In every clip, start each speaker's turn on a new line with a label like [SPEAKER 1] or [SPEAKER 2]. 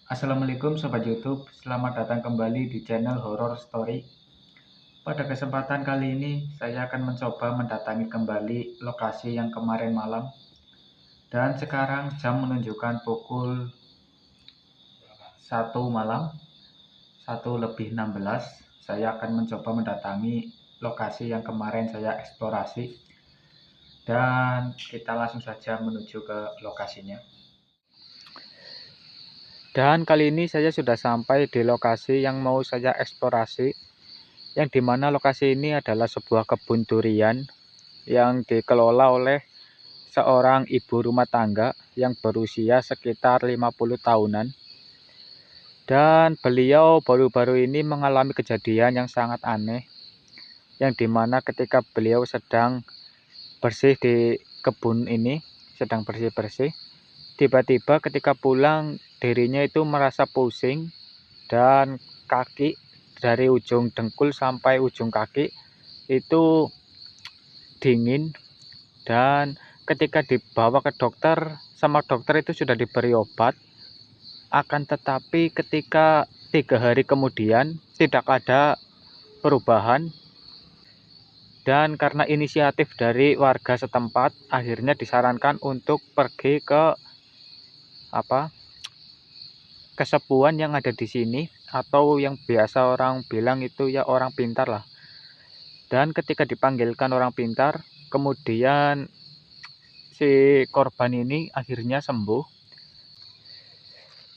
[SPEAKER 1] Assalamualaikum Sobat YouTube, selamat datang kembali di channel Horror Story. Pada kesempatan kali ini, saya akan mencoba mendatangi kembali lokasi yang kemarin malam. Dan sekarang jam menunjukkan pukul 1 malam, 1:16. Saya akan mencoba mendatangi lokasi yang kemarin saya eksplorasi. Dan kita langsung saja menuju ke lokasinya. Dan kali ini saya sudah sampai di lokasi yang mau saya eksplorasi, yang dimana lokasi ini adalah sebuah kebun durian yang dikelola oleh seorang ibu rumah tangga yang berusia sekitar 50 tahunan. Dan beliau baru-baru ini mengalami kejadian yang sangat aneh, yang dimana ketika beliau sedang bersih di kebun ini, sedang bersih-bersih, tiba-tiba ketika pulang dirinya itu merasa pusing dan kaki dari ujung dengkul sampai ujung kaki itu dingin. Dan ketika dibawa ke dokter, sama dokter itu sudah diberi obat, akan tetapi ketika 3 hari kemudian tidak ada perubahan. Dan karena inisiatif dari warga setempat, akhirnya disarankan untuk pergi ke kesepuan yang ada di sini, atau yang biasa orang bilang itu ya orang pintar lah. Dan ketika dipanggilkan orang pintar, kemudian si korban ini akhirnya sembuh.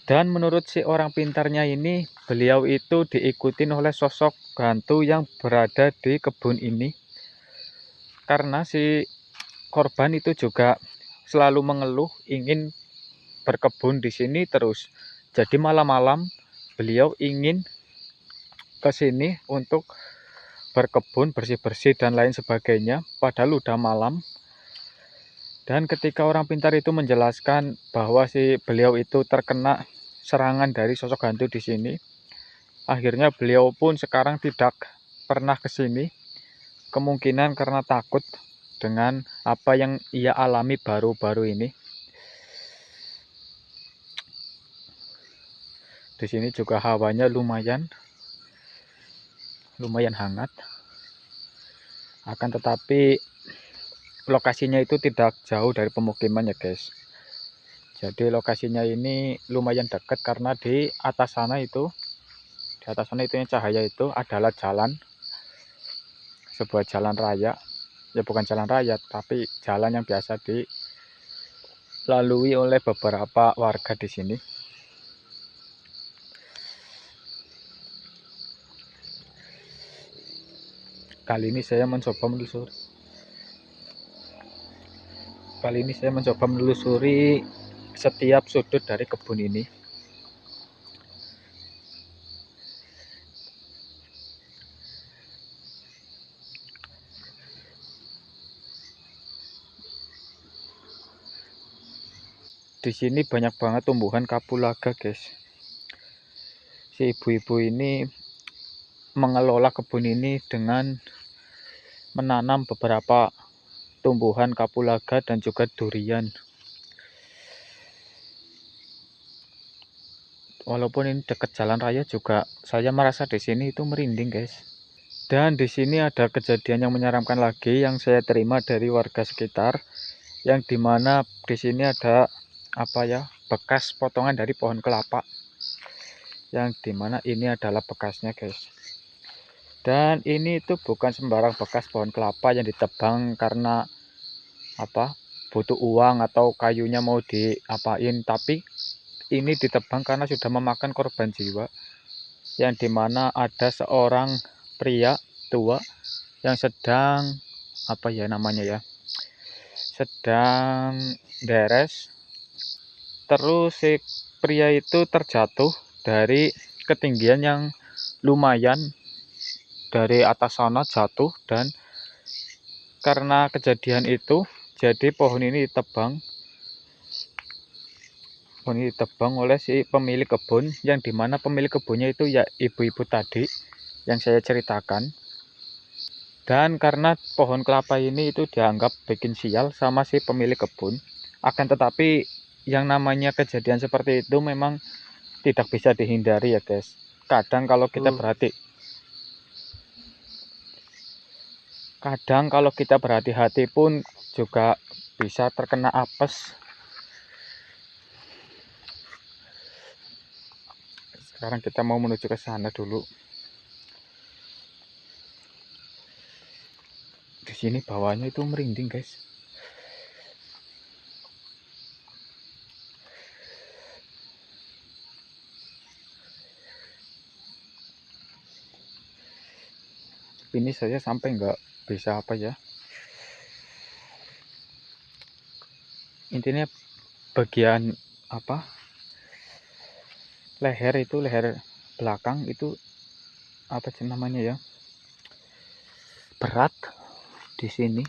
[SPEAKER 1] Dan menurut si orang pintarnya ini, beliau itu diikutin oleh sosok hantu yang berada di kebun ini. Karena si korban itu juga selalu mengeluh ingin berkebun di sini terus. Jadi malam-malam beliau ingin ke sini untuk berkebun, bersih-bersih dan lain sebagainya, padahal udah malam. Dan ketika orang pintar itu menjelaskan bahwa si beliau itu terkena serangan dari sosok hantu di sini, akhirnya beliau pun sekarang tidak pernah ke sini. Kemungkinan karena takut dengan apa yang ia alami baru-baru ini. Di sini juga hawanya lumayan hangat. Akan tetapi lokasinya itu tidak jauh dari pemukiman ya guys. Jadi lokasinya ini lumayan dekat karena di atas sana itu yang cahaya itu adalah jalan, sebuah jalan raya. Ya bukan jalan raya, tapi jalan yang biasa dilalui oleh beberapa warga di sini. Kali ini saya mencoba menelusuri setiap sudut dari kebun ini. Di sini banyak banget tumbuhan kapulaga guys. Si ibu-ibu ini mengelola kebun ini dengan menanam beberapa tumbuhan kapulaga dan juga durian. Walaupun ini dekat jalan raya juga saya merasa di sini itu merinding guys. Dan di sini ada kejadian yang menyeramkan lagi yang saya terima dari warga sekitar, yang dimana di sini ada bekas potongan dari pohon kelapa, yang dimana ini adalah bekasnya guys. Dan ini itu bukan sembarang bekas pohon kelapa yang ditebang karena butuh uang atau kayunya mau diapain, tapi ini ditebang karena sudah memakan korban jiwa, yang dimana ada seorang pria tua yang sedang sedang beres. Terus si pria itu terjatuh dari ketinggian yang lumayan, dari atas sana jatuh, dan karena kejadian itu jadi pohon ini ditebang oleh si pemilik kebun, yang dimana pemilik kebunnya itu ya ibu-ibu tadi yang saya ceritakan. Dan karena pohon kelapa ini itu dianggap bikin sial sama si pemilik kebun, akan tetapi yang namanya kejadian seperti itu memang tidak bisa dihindari ya guys. Kadang kalau kita berhati-hati pun juga bisa terkena apes. Sekarang kita mau menuju ke sana dulu. Di sini bawahnya itu merinding guys. Ini saya sampai nggak bisa apa ya. Intinya bagian apa? Leher belakang itu apa sih namanya ya? Berat di sini.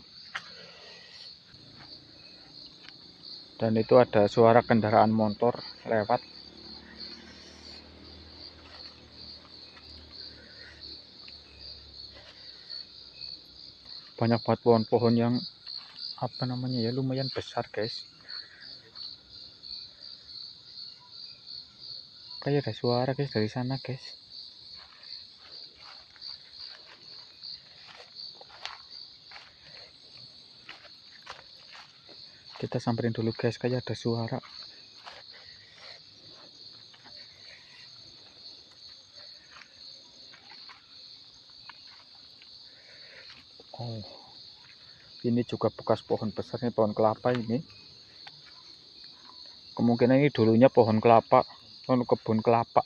[SPEAKER 1] Dan itu ada suara kendaraan motor lewat. Banyak banget pohon-pohon yang apa namanya ya, lumayan besar guys. Kayak ada suara guys dari sana guys. Kita samperin dulu guys, kayak ada suara. Oh, ini juga bekas pohon besar nih, pohon kelapa ini. Kemungkinan ini dulunya pohon kelapa, kebun kelapa.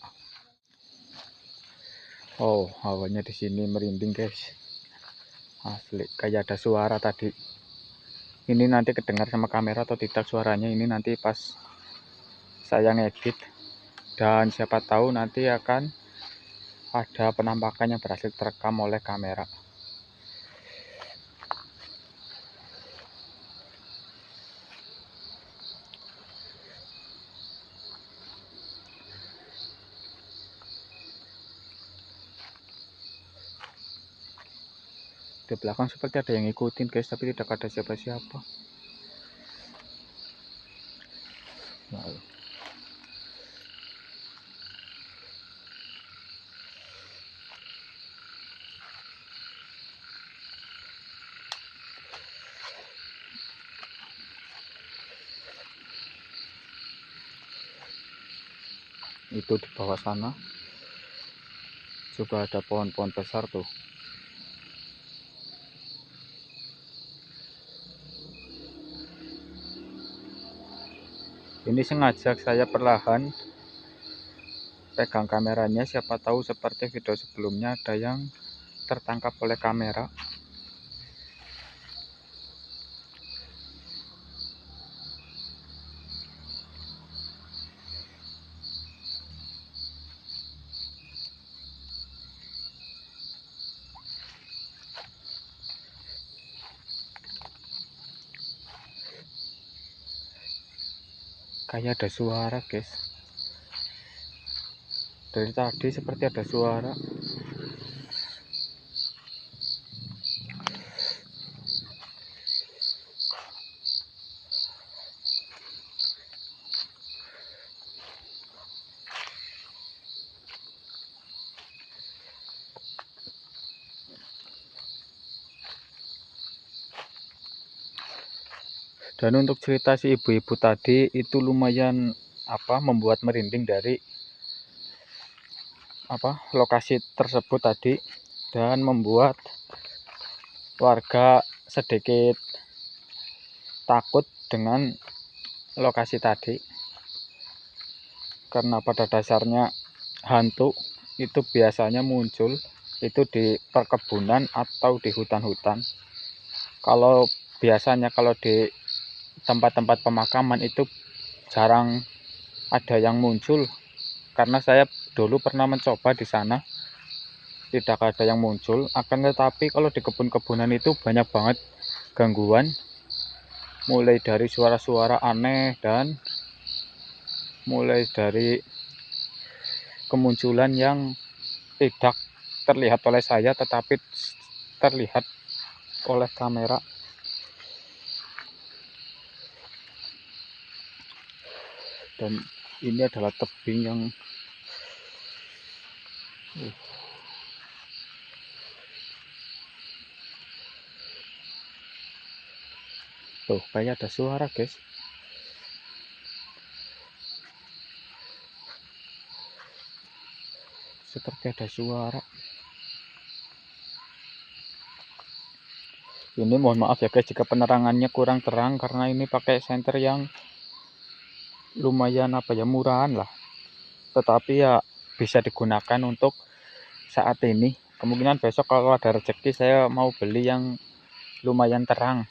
[SPEAKER 1] Oh, hawanya di sini merinding guys. Asli, kayak ada suara tadi. Ini nanti kedengar sama kamera atau tidak suaranya, ini nanti pas saya ngedit. Dan siapa tahu nanti akan ada penampakan yang berhasil terekam oleh kamera. Di belakang seperti ada yang ngikutin guys, tapi tidak ada siapa-siapa. Nah, itu di bawah sana juga ada pohon-pohon besar tuh. Ini sengaja saya perlahan pegang kameranya, siapa tahu seperti video sebelumnya ada yang tertangkap oleh kamera. Kayak ada suara guys, dari tadi seperti ada suara. Dan untuk cerita si ibu-ibu tadi itu lumayan membuat merinding dari lokasi tersebut tadi, dan membuat warga sedikit takut dengan lokasi tadi. Karena pada dasarnya hantu itu biasanya muncul itu di perkebunan atau di hutan-hutan. Kalau biasanya kalau di tempat-tempat pemakaman itu jarang ada yang muncul, karena saya dulu pernah mencoba di sana tidak ada yang muncul. Akan tetapi kalau di kebun-kebunan itu banyak banget gangguan, mulai dari suara-suara aneh dan mulai dari kemunculan yang tidak terlihat oleh saya tetapi terlihat oleh kamera. Dan ini adalah tebing yang Tuh, kayak ada suara, guys. Seperti ada suara. Ini mohon maaf ya guys jika penerangannya kurang terang karena ini pakai senter yang lumayan murahan lah. Tetapi ya bisa digunakan untuk saat ini. Kemungkinan besok kalau ada rezeki saya mau beli yang lumayan terang.